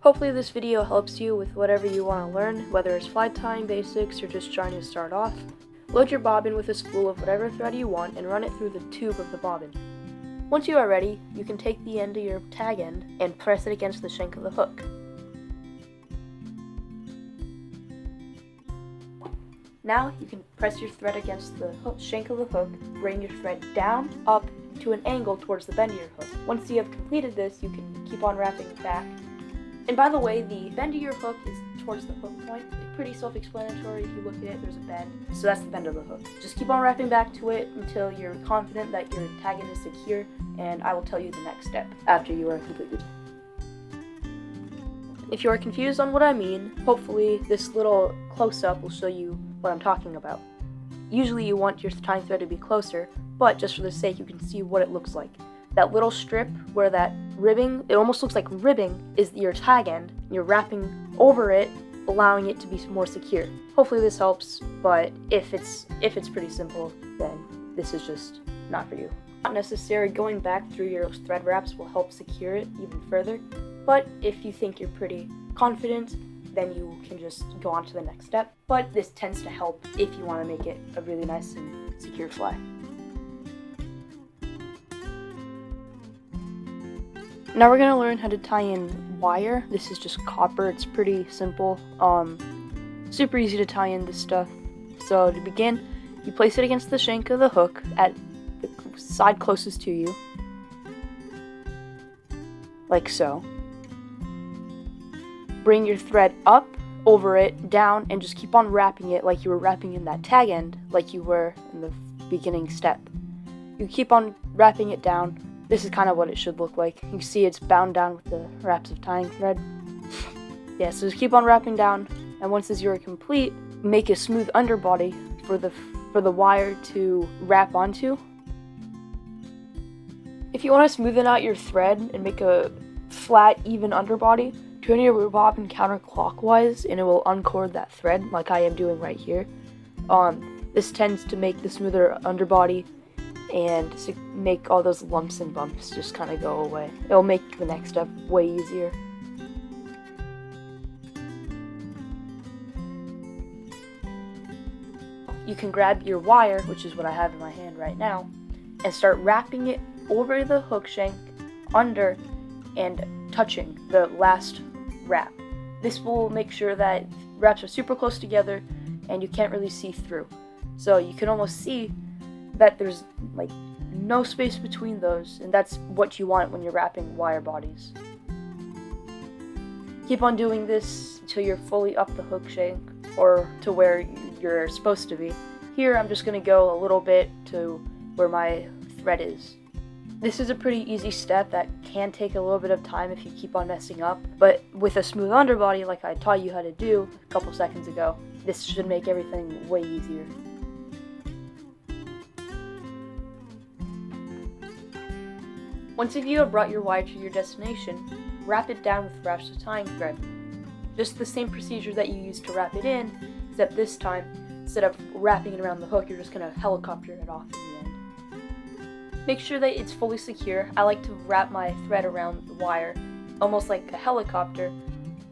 Hopefully this video helps you with whatever you want to learn, whether it's fly tying basics or just trying to start off. Load your bobbin with a spool of whatever thread you want and run it through the tube of the bobbin. Once you are ready, you can take the end of your tag end and press it against the shank of the hook. Now you can press your thread against the shank of the hook, bring your thread down, up, to an angle towards the bend of your hook. Once you have completed this, you can keep on wrapping it back. And by the way, the bend of your hook is towards the hook point. It's pretty self-explanatory. If you look at it, there's a bend. So that's the bend of the hook. Just keep on wrapping back to it until you're confident that your tag end is secure, and I will tell you the next step after you are completed. If you are confused on what I mean, hopefully this little close-up will show you what I'm talking about. Usually you want your tying thread to be closer, but just for the sake you can see what it looks like. That little strip where that ribbing, it almost looks like ribbing, is your tag end. You're wrapping over it, allowing it to be more secure. Hopefully this helps, but if it's pretty simple, then this is just not for you. Not necessary, going back through your thread wraps will help secure it even further, but if you think you're pretty confident, then you can just go on to the next step. But this tends to help if you want to make it a really nice and secure fly. Now we're going to learn how to tie in wire. This is just copper. It's pretty simple. Super easy to tie in this stuff. So to begin, you place it against the shank of the hook at the side closest to you, like so. Bring your thread up, over it, down, and just keep on wrapping it like you were wrapping in that tag end, like you were in the beginning step. You keep on wrapping it down. This is kind of what it should look like. You see it's bound down with the wraps of tying thread. Yeah, so just keep on wrapping down, and once you are complete, make a smooth underbody for the wire to wrap onto. If you want to smoothen out your thread and make a flat, even underbody, turn your bobbin counterclockwise and it will uncord that thread like I am doing right here. This tends to make the smoother underbody and make all those lumps and bumps just kind of go away. It'll make the next step way easier. You can grab your wire, which is what I have in my hand right now, and start wrapping it over the hook shank, under, and touching the last wrap. This will make sure that wraps are super close together and you can't really see through. So you can almost see that there's like no space between those, and that's what you want when you're wrapping wire bodies. Keep on doing this until you're fully up the hook shank, or to where you're supposed to be. Here I'm just going to go a little bit to where my thread is. This is a pretty easy step that can take a little bit of time if you keep on messing up, but with a smooth underbody like I taught you how to do a couple seconds ago, this should make everything way easier. Once you have brought your wire to your destination, wrap it down with wraps of tying thread. Just the same procedure that you used to wrap it in, except this time, instead of wrapping it around the hook, you're just going to helicopter it off in the end. Make sure that it's fully secure. I like to wrap my thread around the wire, almost like a helicopter,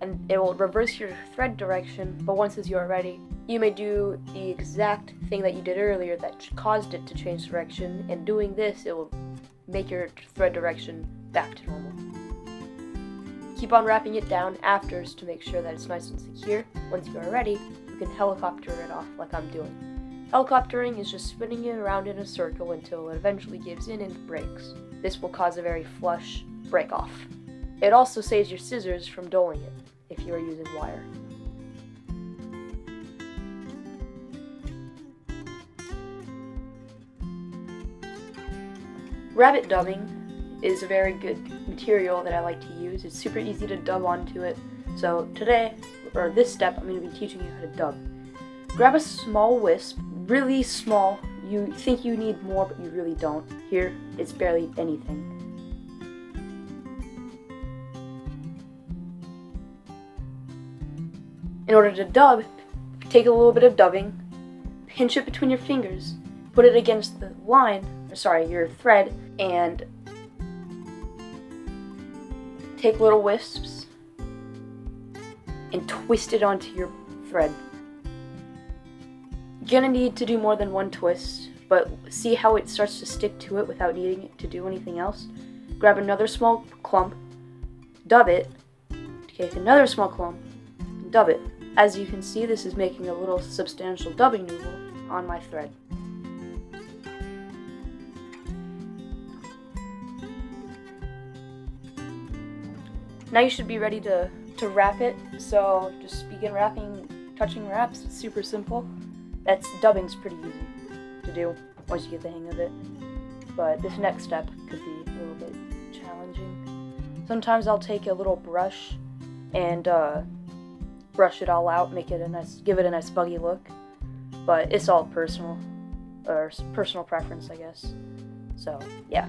and it will reverse your thread direction, but once you are ready, you may do the exact thing that you did earlier that caused it to change direction, and doing this, it will make your thread direction back to normal. Keep on wrapping it down afters to make sure that it's nice and secure. Once you are ready, you can helicopter it off like I'm doing. Helicoptering is just spinning it around in a circle until it eventually gives in and breaks. This will cause a very flush break off. It also saves your scissors from dulling it if you are using wire. Rabbit dubbing is a very good material that I like to use. It's super easy to dub onto it. So today, or this step, I'm going to be teaching you how to dub. Grab a small wisp, really small. You think you need more, but you really don't. Here, it's barely anything. In order to dub, take a little bit of dubbing, pinch it between your fingers, put it against the line, your thread, and take little wisps, and twist it onto your thread. You're gonna need to do more than one twist, but see how it starts to stick to it without needing it to do anything else? Grab another small clump, dub it, take another small clump, and dub it. As you can see, this is making a little substantial dubbing noodle on my thread. Now you should be ready to wrap it, so just begin wrapping, touching wraps. It's super simple. Dubbing's pretty easy to do once you get the hang of it, but this next step could be a little bit challenging. Sometimes I'll take a little brush and brush it all out, give it a nice buggy look, but it's all personal preference, I guess. So yeah.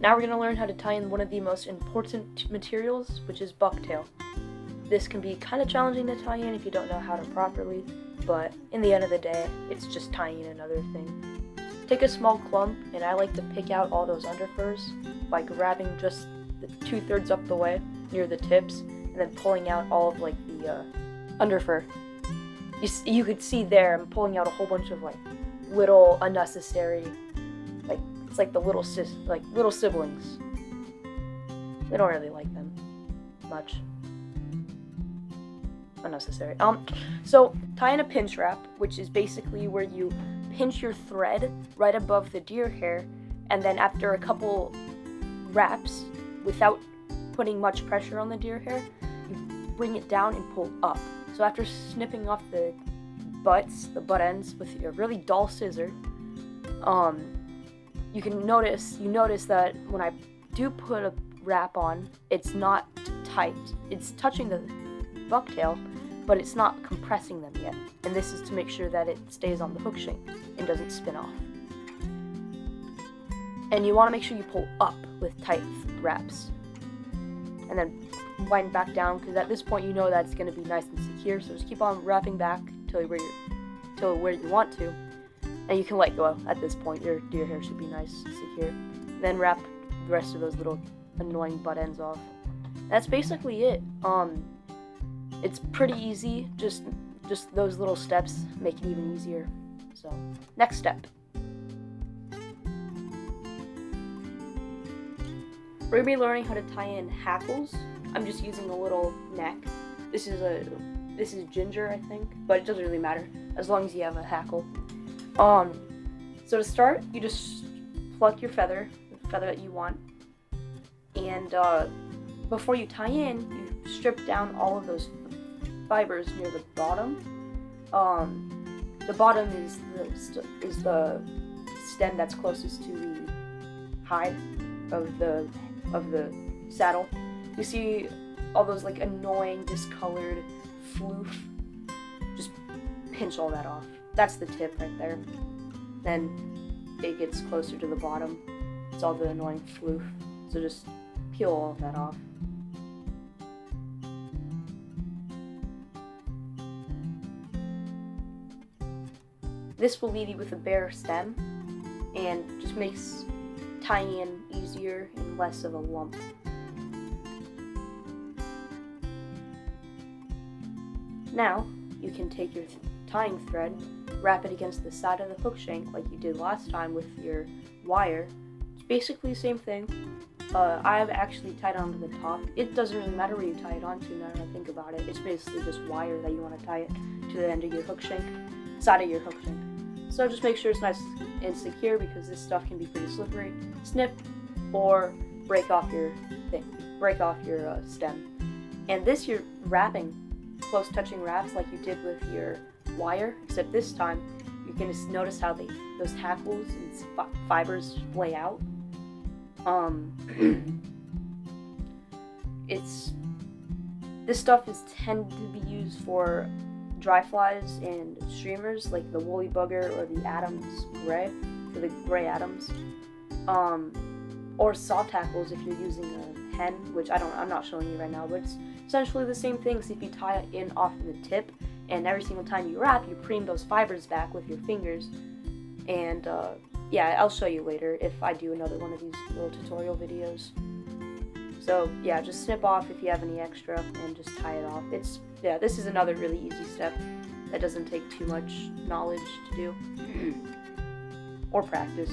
Now we're going to learn how to tie in one of the most important materials, which is bucktail. This can be kind of challenging to tie in if you don't know how to properly, but in the end of the day, it's just tying in another thing. Take a small clump, and I like to pick out all those underfurs by grabbing just the 2/3 up the way near the tips, and then pulling out all of like the underfur. You could see there I'm pulling out a whole bunch of like little unnecessary, like it's like the little siblings. They don't really like them much. Unnecessary. So tie in a pinch wrap, which is basically where you pinch your thread right above the deer hair, and then after a couple wraps, without putting much pressure on the deer hair, you bring it down and pull up. So after snipping off the butt ends with a really dull scissor, you notice that when I do put a wrap on, it's not tight. It's touching the bucktail, but it's not compressing them yet. And this is to make sure that it stays on the hook shank and doesn't spin off. And you want to make sure you pull up with tight wraps. And then wind back down, because at this point you know that it's going to be nice and secure. So just keep on wrapping back till where you want to. And you can let go at this point. Your deer hair should be nice and secure. Then wrap the rest of those little annoying butt ends off. That's basically it. It's pretty easy. Just those little steps make it even easier. So, next step. We're gonna be learning how to tie in hackles. I'm just using a little neck. This is ginger, I think, but it doesn't really matter as long as you have a hackle. So to start, you just pluck your feather, the feather that you want, and before you tie in, you strip down all of those fibers near the bottom. The bottom is the stem that's closest to the hide of the saddle. You see all those like annoying discolored floof. Just pinch all that off. That's the tip right there. Then it gets closer to the bottom. It's all the annoying floof. So just peel all of that off. This will leave you with a bare stem and just makes tying in easier and less of a lump. Now you can take your tying thread, wrap it against the side of the hook shank like you did last time with your wire. It's basically the same thing. I've actually tied onto the top. It doesn't really matter where you tie it onto now that I think about it. It's basically just wire that you want to tie it to the end of your hook shank, side of your hook shank. So just make sure it's nice and secure because this stuff can be pretty slippery. Snip or break off your stem. And this you're wrapping, close touching wraps like you did with your wire, except this time you can just notice how those hackles and fibers splay out. This stuff is tend to be used for dry flies and streamers like the woolly bugger or the Adams gray, or the gray Adams, or saw tackles if you're using a hen, which I'm not showing you right now, but essentially the same thing, so if you tie it in off the tip, and every single time you wrap, you preen those fibers back with your fingers. And yeah, I'll show you later if I do another one of these little tutorial videos. So yeah, just snip off if you have any extra and just tie it off. This is another really easy step that doesn't take too much knowledge to do or practice.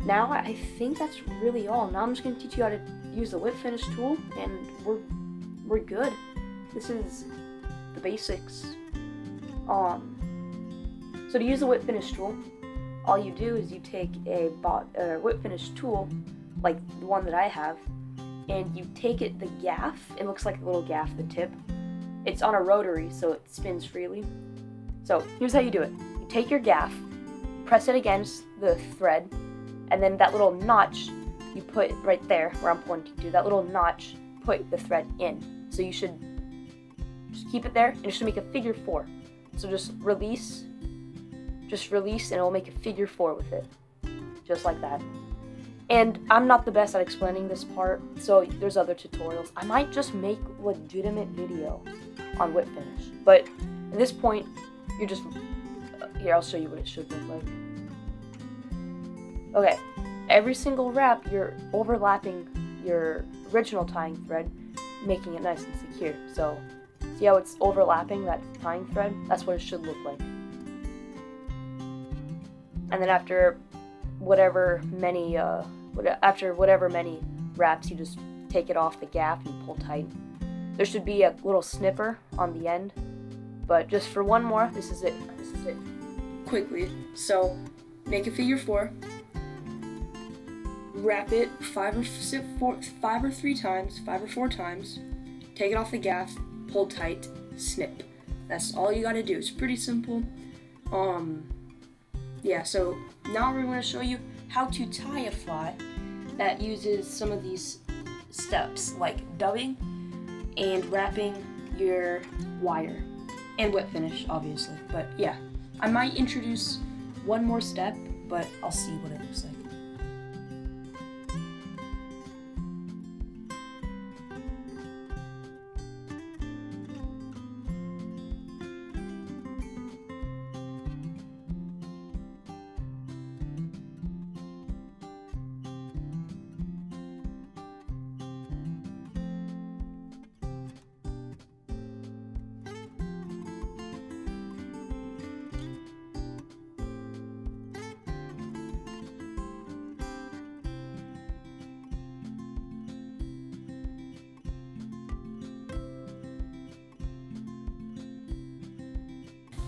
Now I think that's really all. Now I'm just going to teach you how to use the whip finish tool, and we're good. This is the basics. So to use the whip finish tool, all you do is you take a whip finish tool, like the one that I have, and you take the gaff. It looks like a little gaff, the tip. It's on a rotary, so it spins freely. So here's how you do it. You take your gaff, press it against the thread, and then that little notch you put right there where I'm pointing to, that little notch, put the thread in. So you should just keep it there, and it should make a figure 4. So just release, and it'll make a figure 4 with it, just like that. And I'm not the best at explaining this part, so there's other tutorials. I might just make a legitimate video on whip finish, but at this point, you're just, here, I'll show you what it should look like. Okay, every single wrap, you're overlapping your original tying thread, making it nice and secure. So, see how it's overlapping that tying thread? That's what it should look like. And then after whatever many wraps, you just take it off the gaff and pull tight. There should be a little snipper on the end, but just for one more, this is it. Quickly, so make a figure 4, wrap it 5 or 4 times, take it off the gaff, pull tight, snip. That's all you gotta do. It's pretty simple. Yeah, so now we're going to show you how to tie a fly that uses some of these steps, like dubbing and wrapping your wire, and whip finish, obviously. But yeah, I might introduce one more step, but I'll see what it looks like.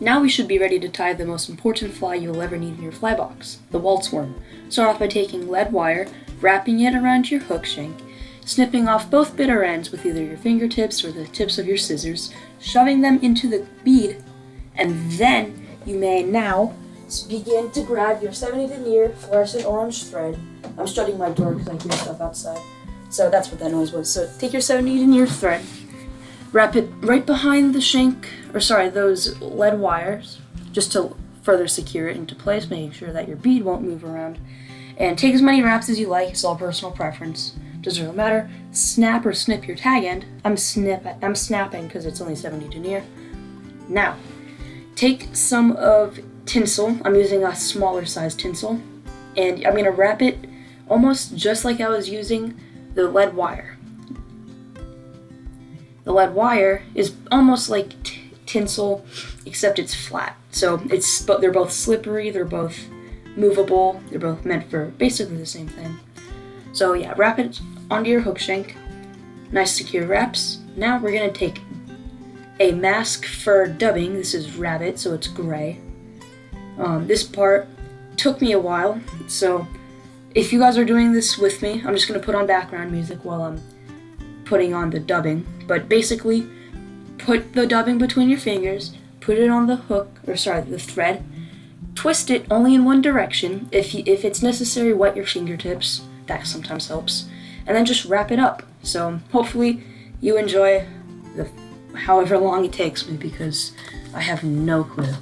Now we should be ready to tie the most important fly you'll ever need in your fly box, the waltz worm. Start off by taking lead wire, wrapping it around your hook shank, snipping off both bitter ends with either your fingertips or the tips of your scissors, shoving them into the bead, and then you may now begin to grab your 70 denier fluorescent orange thread. I'm shutting my door because I hear stuff outside. So that's what that noise was. So take your 70 denier thread, wrap it right behind the shank, those lead wires, just to further secure it into place, making sure that your bead won't move around. And take as many wraps as you like, it's all personal preference. Doesn't really matter. Snap or snip your tag end. I'm snapping because it's only 70 denier. Now, take some of tinsel. I'm using a smaller size tinsel, and I'm gonna wrap it almost just like I was using the lead wire. The lead wire is almost like tinsel, except it's flat. So they're both slippery, they're both movable, they're both meant for basically the same thing. So yeah, wrap it onto your hook shank. Nice secure wraps. Now we're gonna take a mask for dubbing. This is rabbit, so it's gray. This part took me a while, so if you guys are doing this with me, I'm just gonna put on background music while I'm putting on the dubbing. But basically, put the dubbing between your fingers, put it on the the thread, twist it only in one direction. If it's necessary, wet your fingertips. That sometimes helps. And then just wrap it up. So hopefully you enjoy however long it takes me, because I have no clue.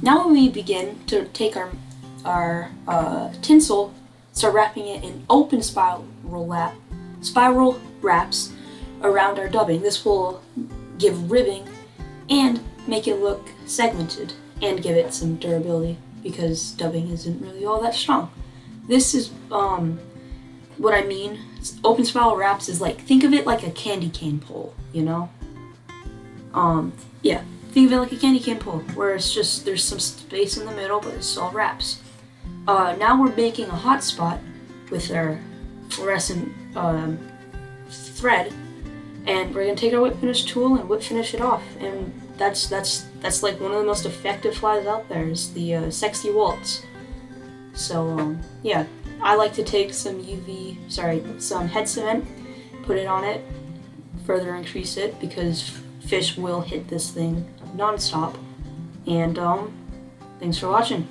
Now we begin to take our tinsel, start wrapping it in open spiral wraps around our dubbing. This will give ribbing and make it look segmented and give it some durability because dubbing isn't really all that strong. This is what I mean. Open spiral wraps is like, think of it like a candy cane pole, you know? Yeah, think of it like a candy cane pole where it's just, there's some space in the middle, but it's all wraps. Now we're making a hot spot with our fluorescent thread, and we're gonna take our whip finish tool and whip finish it off. And that's like one of the most effective flies out there is the Sexy Waltz. So yeah, I like to take some some head cement, put it on it, further increase it because fish will hit this thing non-stop. And thanks for watching.